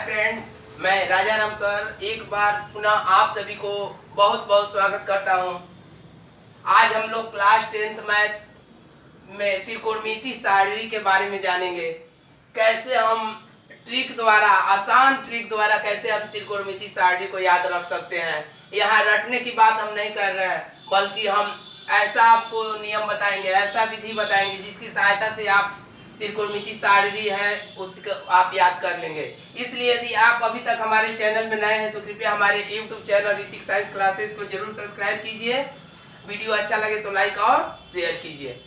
Friends, मैं राजा Ram sir एक बार पुनः आप सभी को बहुत बहुत स्वागत करता हूं। आज हम लोग क्लास 10th मैथ में त्रिकोणमिति सारणी के बारे में जानेंगे। कैसे हम ट्रिक द्वारा, आसान ट्रिक द्वारा कैसे हम त्रिकोणमिति सारणी को याद रख सकते हैं। यहाँ रटने की बात हम नहीं कर रहे हैं, बल्कि हम ऐसा आपको नियम बताएंगे, ऐसा विधि बताएंगे जिसकी सहायता से आप त्रिकोणमिति सारणी है उसको आप याद कर लेंगे। इसलिए यदि आप अभी तक हमारे चैनल में नए हैं तो कृपया हमारे YouTube channel Hrithik science classes को जरूर सब्सक्राइब कीजिए। वीडियो अच्छा लगे तो लाइक और शेयर कीजिए।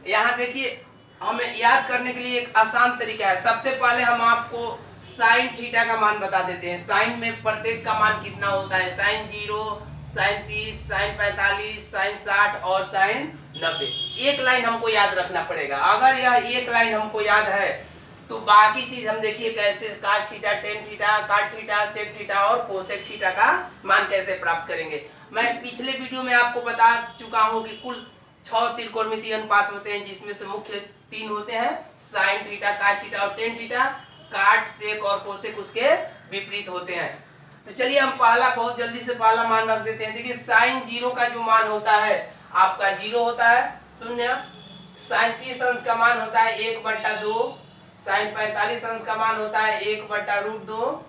यहाँ देखिए, हमें याद करने के लिए एक आसान तरीका है। सबसे पहले हम आपको साइन थीटा का मान बता देते हैं। साइन में प्रत्येक का मान कितना होता है, साइन 0, साइन 30, साइन 45, साइन 60 और साइन 90। एक लाइन हमको याद रखना पड़ेगा। अगर यह एक लाइन हमको याद है तो बाकी चीज हम देखिए कैसे कास थीटा, टेन थीटा, काट थीटा, सेक थीटा और कोसेक थीटा का मान कैसे प्राप्त करेंगे। मैं पिछले वीडियो में आपको बता चुका हूं कि कुल 6 त्रिकोणमितीय अनुपात होते हैं, जिसमें से मुख्य 3 होते हैं, साइन थीटा, काट थीटा और टेन थीटा। काट, सेक और कोसेक उसके विपरीत होते हैं। तो चलिए हम पहला बहुत जल्दी से पहला मान रख देते हैं। देखिए साइन 0 का जो मान होता है आपका 0 होता है, शून्य। साइन 30 अंश का मान होता है 1/2। साइन 45 अंश का मान होता है 1/√2।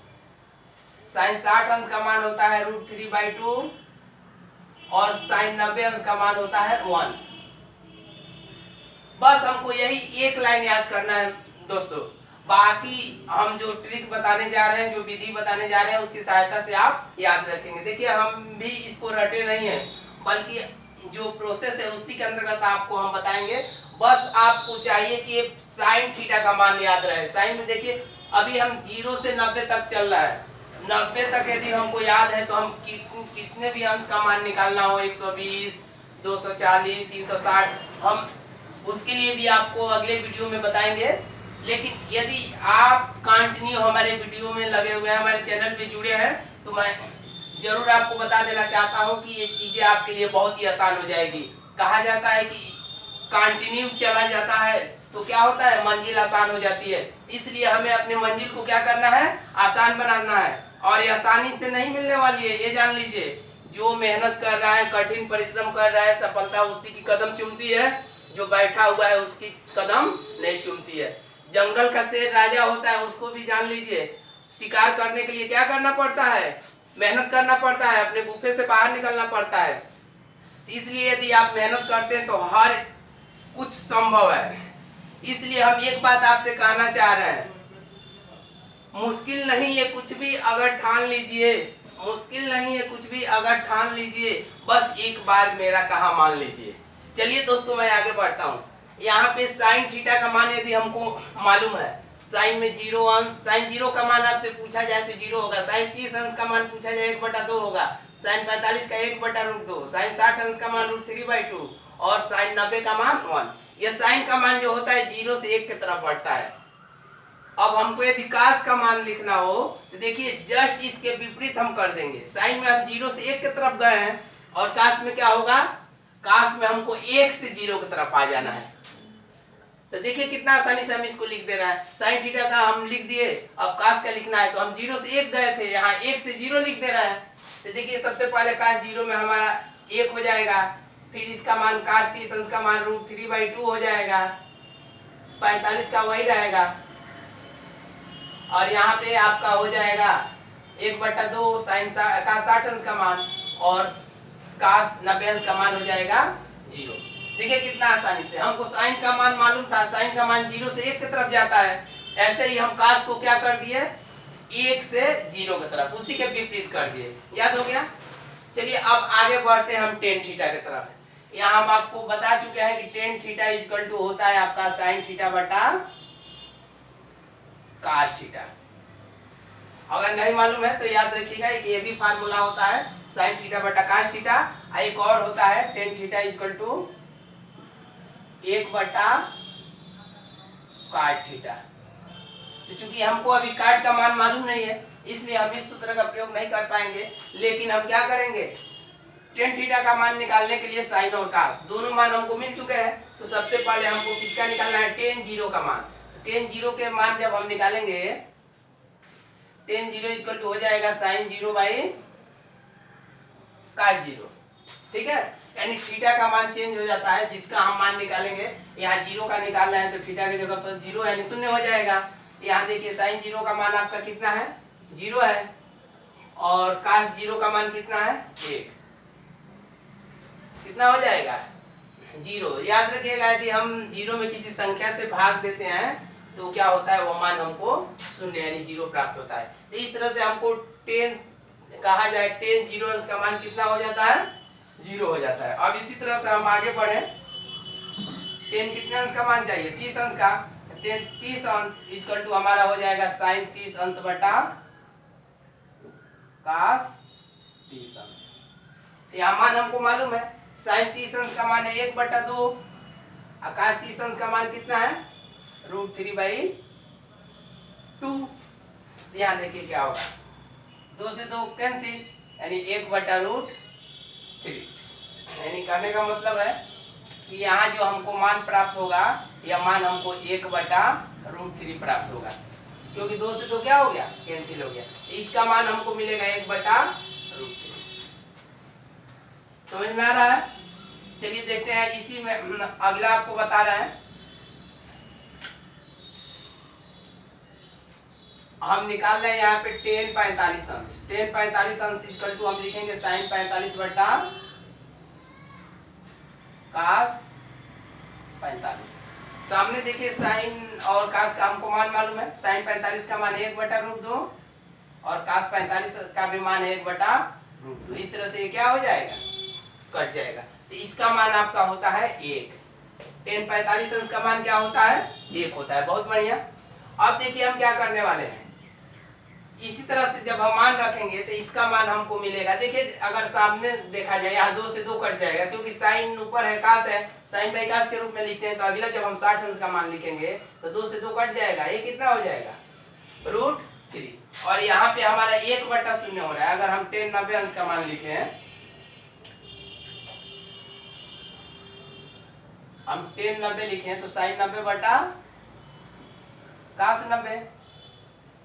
साइन 60 अंश का मान होता है √3/2 और साइन 90 अंश का मान होता है 1। बस हमको यही एक लाइन याद करना है दोस्तों। बाकी हम जो ट्रिक बताने जा रहे हैं, जो विधि बताने जा रहे हैं, उसकी सहायता से आप याद रखेंगे। देखिए हम भी इसको रटे नहीं है, बल्कि जो प्रोसेस है उसी के अंतर्गत आपको हम बताएंगे। बस आपको चाहिए कि साइन थीटा का मान याद रहे। साइन में देखिए अभी हम 0 से 90 तक चल रहा है। 90 तक यदि हमको याद है तो हम कितने भी अंश का मान निकालना हो, 120, 240, 360, हम उसके लिए भी आपको अगले वीडियो में बताएंगे। लेकिन यदि आप कंटिन्यू हमारे वीडियो में लगे हुए हैं, हमारे चैनल पे जुड़े हैं, तो मैं जरूर आपको बता देना चाहता हूं कि ये चीजें आपके लिए बहुत ही आसान हो जाएगी। कहा जाता है कि कंटिन्यू चला जाता है तो क्या होता है, मंजिल आसान हो जाती है। इसलिए हमें अपने मंजिल को क्या करना है, आसान बनाना है। और ये आसानी से नहीं मिलने वाली है, ये जान लीजिए। जो मेहनत कर रहा है, कठिन परिश्रम कर रहा है, सफलता उसी की कदम चूमती है। जो बैठा हुआ है उसकी कदम नहीं चूमती है। जंगल का शेर राजा होता है, उसको भी जान लीजिए। शिकार करने के लिए क्या करना पड़ता है, मेहनत करना पड़ता है, अपने गुफे से बाहर निकलना पड़ता है। इसलिए यदि आप मेहनत करते हैं तो हर कुछ संभव है। इसलिए हम एक बात आपसे कहना चाह रहे हैं, मुश्किल नहीं है कुछ भी अगर ठान लीजिए, मुश्किल नहीं है कुछ भी अगर ठान लीजिए, बस एक बार मेरा कहा मान लीजिए। चलिए दोस्तों मैं आगे बढ़ता हूँ। यहाँ पे साइन थीटा का मान यदि हमको मालूम है, साइन में 0 अंश, साइन 0 का मान आपसे पूछा जाए तो 0 होगा। साइन 30 अंश का मान पूछा जाए 1/2 होगा। साइन 45 का 1/√2, साइन 60 अंश का मान √3/2 और साइन 90 का मान 1। यह साइन का मान जो होता है 0 से 1 की तरफ बढ़ता है। अब हमको यदि कास का मान लिखना हो तो देखिए जस्ट इसके विपरीत हम कर देंगे। साइन में हम 0 से 1 की तरफ गए हैं और कास में क्या होगा, कास में हमको 1 से 0 की तरफ आ जाना है। तो देखिए कितना आसानी से हम इसको लिख दे रहे हैं। साइन थीटा का हम लिख दिए, अब कास का लिखना है तो हम 0 से 1 गए थे, यहाँ 1 से 0 लिख दे रहे हैं। तो देखिए सबसे पहले कास 0 में हमारा 1 हो जाएगा, फिर इसका मान कास 30 अंश का मान √3/2 हो जाएगा, 45 का वही रहेगा और यहाँ पे आपका हो जाएगा 1/2 साइन का 60 अंश का मान और कास 90 अंश का मान हो जाएगा 0। देखिए कितना आसानी से हमको साइन का मान मालूम था, साइन का मान 0 से 1 की तरफ जाता है। ऐसे ही हम कास को क्या कर दिए, 1 से 0 की तरफ, उसी के विपरीत कर दिए। याद हो गया। चलिए अब आगे बढ़ते हैं हम टेन थीटा की तरफ। यहाँ हम आपको बता चुके हैं कि टेन थीटा इक्वल टू होता है आपका साइन थीटा बटा कास थीटा। अगर नहीं मालूम है तो याद रखिएगा कि ये भी फार्मूला होता है, साइन थीटा बटा कास थीटा। एक और होता है टेन थीटा इक्वल टू 1/काट थीटा। तो चूंकि हमको अभी काट का मान मालूम नहीं है, इसलिए हम इस सूत्र का प्रयोग नहीं कर पाएंगे। लेकिन हम क्या करेंगे, टेन थीटा का मान निकालने के लिए साइन और कास दोनों मान हमको मिल चुके हैं। तो सबसे पहले हमको किसका निकालना है, टेन 0 का मान। टेन 0 के मान जब हम निकालेंगे टेन जीरो इक्वल टू हो जाएगा sine zero by cos zero. ठीक है, यानी थीटा का मान चेंज हो जाता है, जिसका हम मान निकालेंगे, यहाँ जीरो का निकालना है तो थीटा की जगह पर जीरो यानी शून्य हो जाएगा। यहाँ देखिए साइन जीरो का मान आपका कितना है, जीरो है, और कास जीरो का मान कितना है, एक। कितना हो जाएगा, जीरो। याद रखिएगा यदि हम जीरो में किसी संख्या से भाग देते हैं तो क्या होता है, वो मान हमको शून्य यानी जीरो प्राप्त होता है। तो इस तरह से हमको टेन कहा जाए, टेन जीरो अंश का मान कितना हो जाता है, जीरो हो जाता है। अब इसी तरह से हम आगे बढ़े, टेन कितने अंश का मान चाहिए, 30 अंश का। टेन 30 अंश इक्वल टू हमारा हो जाएगा साइन 30 अंश बटा कास 30 अंश। यह मान हमको मालूम है, साइन 30 अंश का मान है 1/2, कास 30 अंश का मान कितना है, √3/2। ध्यान देखिए क्या होगा, 2 से 2 कैंसिल, यानी 1/√3। यानी कहने का मतलब है कि यहाँ जो हमको मान प्राप्त होगा, यह मान हमको 1/√3 प्राप्त होगा, क्योंकि 2 से 2 क्या हो गया, कैंसिल हो गया। इसका मान हमको मिलेगा 1/√3। समझ में आ रहा है। चलिए देखते हैं, इसी में अगला आपको बता रहे हैं, हम निकाल रहे हैं यहाँ पे टेन 45 अंश। टेन 45 अंश इक्वल टू हम लिखेंगे साइन 45 बटा कास 45। सामने देखिए साइन और कास का हमको मान मालूम है, साइन 45 का मान 1/√2 और कास 45 का भी मान 1/√2। इस तरह से ये क्या हो जाएगा, कट जाएगा। तो इसका मान आपका होता है 1। टेन 45 अंश का मान क्या होता है, 1 होता है। बहुत बढ़िया। अब देखिए हम क्या करने वाले हैं, इसी तरह से जब हम मान रखेंगे तो इसका मान हमको मिलेगा। देखिए अगर सामने देखा जाए, यहाँ 2 से 2 कट जाएगा, क्योंकि साइन ऊपर है, कास है, साइन बाई कास के रूप में लिखते हैं। तो अगला जब हम 60 अंश का मान लिखेंगे तो 2 से 2 कट जाएगा, ये कितना हो जाएगा, √3। और यहाँ पे हमारा 1/0 हो रहा है। अगर हम 10 90 अंश का मान लिखे हैं, हम 10 90 लिखे हैं तो साइन 90 बटा कास 90।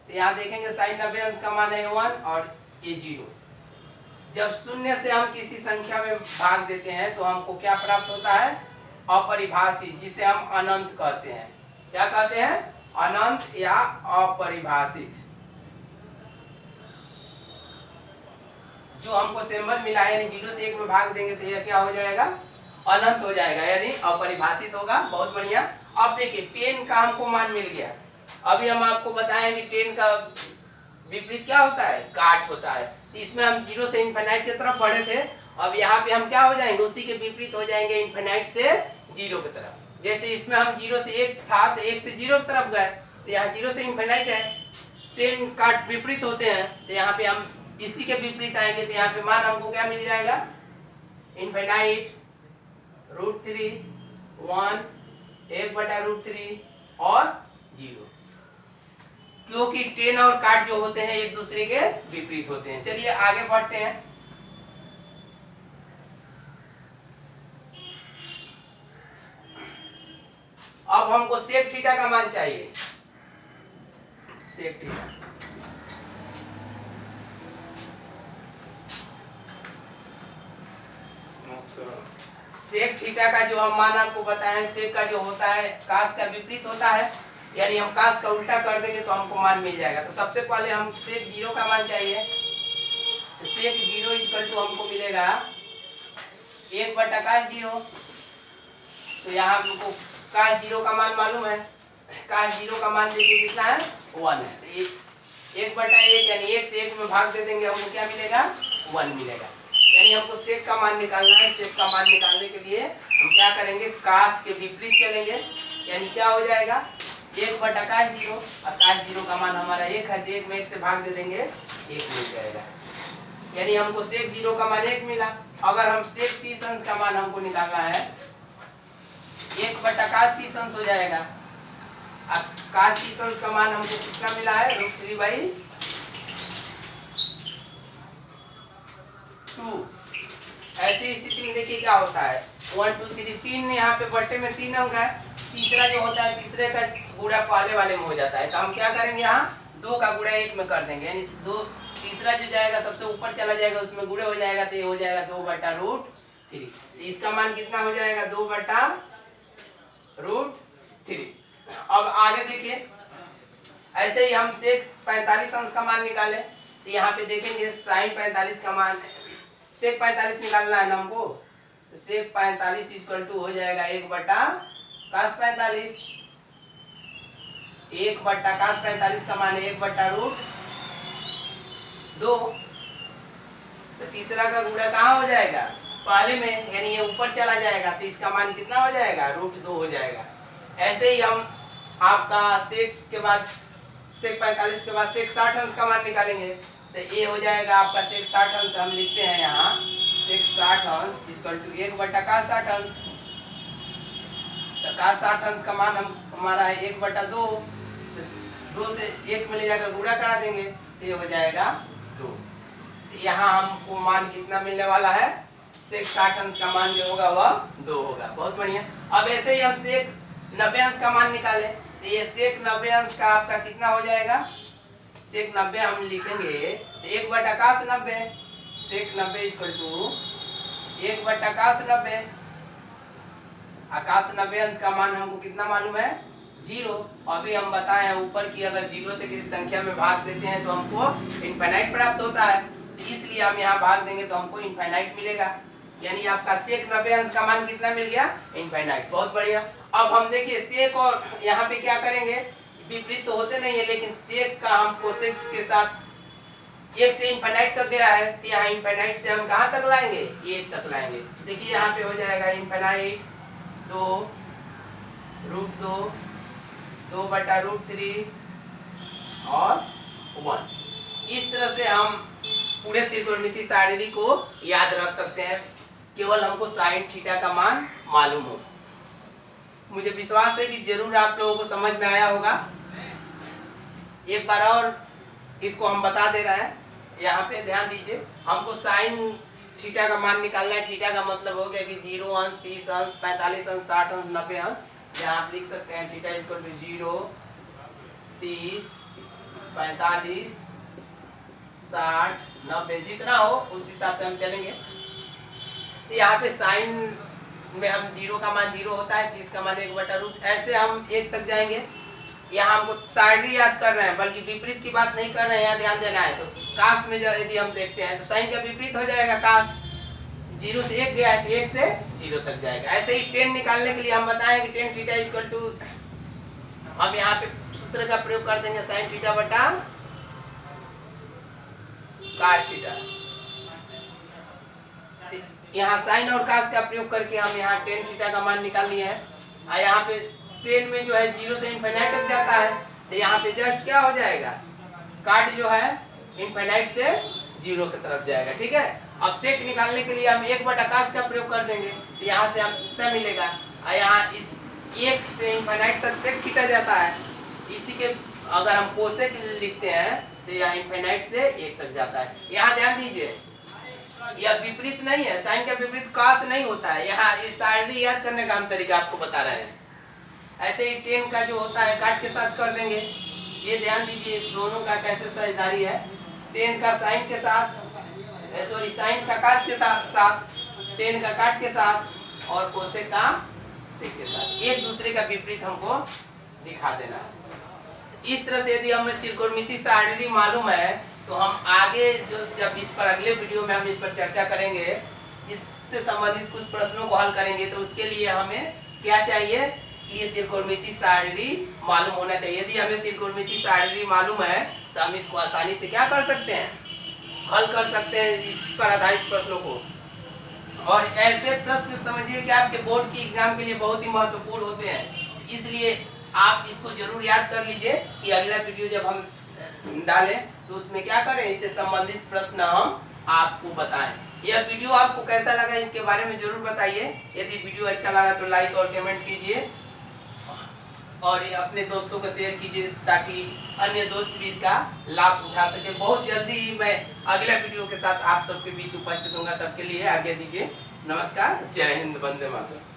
तो यहाँ देखेंगे साइन 90 अंश का मान है 1 और ये 0। जब शून्य से हम किसी संख्या में भाग देते हैं तो हमको क्या प्राप्त होता है, अपरिभाषित, जिसे हम अनंत कहते हैं। क्या कहते हैं, अनंत या अपरिभाषित। जो हमको सिंबल मिला है, यानी 0 से 1 में भाग देंगे तो यह क्या हो जाएगा, अनंत हो जाएगा, यानी अपरिभाषित होगा। बहुत बढ़िया। अब देखिए 10 का हमको मान मिल गया। अभी हम आपको बताएं कि 10 का विपरीत क्या होता है, काट होता है। तो इसमें हम 0 से इनफिनाइट की तरफ बढ़े थे, अब यहाँ पे हम क्या हो जाएंगे, उसी के विपरीत हो जाएंगे, इनफिनाइट से 0 की तरफ। जैसे इसमें हम 0 से 1 था तो 1 से 0 की तरफ गए, तो यहाँ 0 से इनफिनाइट है। 10 काट विपरीत होते हैं, तो यहाँ पे हम इसी के विपरीत आएंगे, तो यहाँ पे मान हमको क्या मिल जाएगा, इनफिनाइट, √3, 1, 1/√3 और 0। क्योंकि 10 और काट जो होते हैं एक दूसरे के विपरीत होते हैं। चलिए आगे बढ़ते हैं। अब हमको सेक थीटा का मान चाहिए, सेक थीटा। सेक थीटा का जो हम मान आपको बताएं, सेक का जो होता है कास का विपरीत होता है, यानी हम कास का उल्टा कर देंगे तो हमको मान मिल जाएगा। तो सबसे पहले हम सेक 0 का मान चाहिए, तो सेक 0 इक्वल टू हमको मिलेगा 1/0। तो यहाँ हमको कास 0 का मान मालूम है, कास 0 का मान देखिए कितना है, 1 है। तो 1/1 यानी 1 से 1 में भाग दे देंगे, हमको क्या मिलेगा, 1 मिलेगा। यानी हमको सेक का मान निकालना है। सेक का मान निकालने के लिए हम क्या करेंगे, कास के विपरीत चलेंगे, यानी क्या हो जाएगा, 1/0 और कास 0 का मान हमारा 1 है, तो 1 में 1 से भाग दे देंगे, 1 मिल जाएगा। यानी हमको सेक 0 का मान 1 मिला। अगर हम सेक 30 अंश का मान हमको निकालना है, 1/कास 30 अंश हो जाएगा। अब कास 30 अंश का मान हमको कितना मिला है, √3/2। ऐसी स्थिति में देखिए क्या होता है, 1 2 3 3 यहाँ पे बट्टे में 3 अंक है, तीसरा जो होता है तीसरे का गुणा पहले वाले में हो जाता है। तो हम क्या करेंगे, यहाँ 2 का गुणा 1 में कर देंगे, यानी 2 तीसरा जो जाएगा सबसे ऊपर चला जाएगा, उसमें गुणे हो जाएगा, तो ये हो जाएगा 2/√3। इसका मान कितना हो जाएगा 2/√3। अब आगे देखिए, ऐसे ही हम sec 45 अंश का मान निकाले, तो यहाँ पे देखेंगे sin 45 का मान, sec 45 निकालना है ना हमको, तो sec 45 इक्वल टू हो जाएगा 1/cos 45। 1/cos 45 का मान है 1/√2। तो तीसरा का गुणा कहाँ हो जाएगा, पहले में, यानी ये ऊपर चला जाएगा, तो इसका मान कितना हो जाएगा √2 हो जाएगा। ऐसे ही हम आपका sec के बाद sec 45 के बाद sec 60 अंश का मान निकालेंगे, तो ये हो जाएगा आपका sec 60 अंश, हम लिखते हैं यहाँ sec 60 अंश इक्वल टू 1/cos 60 अंश। तो cos 60 अंश का मान हमारा है 1/2, 2 से 1 में ले जाकर गुणा करा देंगे, तो ये हो जाएगा 2। यहाँ हमको मान कितना मिलने वाला है, sec 60 अंश का मान जो होगा वह 2 होगा। बहुत बढ़िया। अब ऐसे ही हम sec 90 अंश का मान निकाले, तो ये sec 90 अंश का आपका कितना हो जाएगा, sec 90 हम लिखेंगे तो 1/cos 90, sec 90 equal to 1/cos 90। cos 90 अंश का मान हमको कितना मालूम है, 0। अभी हम बताए हैं ऊपर की अगर 0 से किसी संख्या में भाग देते हैं तो हमको इनफाइनाइट प्राप्त होता है, इसलिए हम यहाँ भाग देंगे तो हमको इनफाइनाइट मिलेगा, यानी आपका sec 90 अंश का मान कितना मिल गया, इनफाइनाइट। बहुत बढ़िया। अब हम देखिए sec और यहाँ पे क्या करेंगे, विपरीत तो होते नहीं है, लेकिन sec का हम cosec के साथ 1 से इनफाइनाइट तक गया है, तो यहाँ इनफाइनाइट से हम कहाँ तक लाएंगे, 1 तक लाएंगे। देखिए यहाँ पे हो जाएगा इनफाइनाइट 2√2, 2/√3 और 1। इस तरह से हम पूरे त्रिकोणमिति सारणी को याद रख सकते हैं, केवल हमको sin थीटा का मान मालूम हो। मुझे विश्वास है कि जरूर आप लोगों को समझ में आया होगा। एक बार और इसको हम बता दे रहे हैं, यहाँ पे ध्यान दीजिए, हमको sin थीटा का मान निकालना है। थीटा का मतलब हो गया कि 0 अंश, 30 अंश, 45 अंश, 60 अंश, 90 अंश। यहाँ आप लिख सकते हैं थीटा इक्वल टू 0, 30, 45, 60, 90, जितना हो उस हिसाब से हम चलेंगे। तो यहाँ पे साइन में हम 0 का मान 0 होता है, 30 का मान 1/√, ऐसे हम 1 तक जाएंगे। यहाँ हमको सारणी याद कर रहे हैं, बल्कि विपरीत की बात नहीं कर रहे हैं, यहाँ ध्यान देना है। तो काश में यदि हम देखते हैं तो साइन का विपरीत हो जाएगा काश, 0 से 1 गया है तो 1 से 0 तक जाएगा। ऐसे ही tan निकालने के लिए हम बताएं कि tan थीटा इक्वल टू, हम यहाँ पे सूत्र का प्रयोग कर देंगे sin थीटा बटा cos थीटा। यहाँ sin और cos का प्रयोग करके हम यहाँ tan थीटा का मान निकाल लिए हैं। और यहाँ पे tan में जो है 0 से इनफाइनाइट तक जाता है, तो यहाँ पे जस्ट क्या हो जाएगा, काट जो है इनफाइनाइट से 0 की तरफ जाएगा। ठीक है। अब सेक निकालने के लिए हम 1/cos का प्रयोग कर देंगे, तो यहाँ से हम कितना मिलेगा, और यहाँ इस 1 से इनफाइनाइट तक सेक थीटा जाता है, इसी के अगर हम कोसेक लिखते हैं तो यहाँ इनफाइनाइट से 1 तक जाता है। यहाँ ध्यान दीजिए, यह विपरीत नहीं है, साइन का विपरीत cos नहीं होता है। यहाँ ये सारणी याद करने का हम तरीका आपको बता रहे हैं। ऐसे ही tan का जो होता है काट के साथ कर देंगे। ये ध्यान दीजिए दोनों का कैसे साझेदारी है, tan का साइन के साथ, सॉरी साइन का cos के साथ, tan का काट के साथ और कोसेक का सेक के साथ, एक दूसरे का विपरीत हमको दिखा देना है। इस तरह से यदि हमें त्रिकोणमिति सारणी मालूम है तो हम आगे जो जब इस पर अगले वीडियो में हम इस पर चर्चा करेंगे, इससे संबंधित कुछ प्रश्नों को हल करेंगे, तो उसके लिए हमें क्या चाहिए कि ये त्रिकोणमिति सारणी मालूम होना चाहिए। यदि हमें त्रिकोणमिति सारणी मालूम है तो हम इसको आसानी से क्या कर सकते हैं, हल कर सकते हैं इस पर आधारित प्रश्नों को। और ऐसे प्रश्न समझिए कि आपके बोर्ड की एग्जाम के लिए बहुत ही महत्वपूर्ण होते हैं, इसलिए आप इसको जरूर याद कर लीजिए कि अगला वीडियो जब हम डालें तो उसमें क्या करें, इससे संबंधित प्रश्न हम आपको बताएं। यह वीडियो आपको कैसा लगा इसके बारे में जरूर बताइए। यदि वीडियो अच्छा लगा तो लाइक और कमेंट कीजिए और ये अपने दोस्तों को शेयर कीजिए ताकि अन्य दोस्त भी इसका लाभ उठा सके। बहुत जल्दी ही मैं अगला वीडियो के साथ आप सबके बीच उपस्थित होऊंगा, तब के लिए आज्ञा दीजिए। नमस्कार, जय हिंद, वंदे मातरम।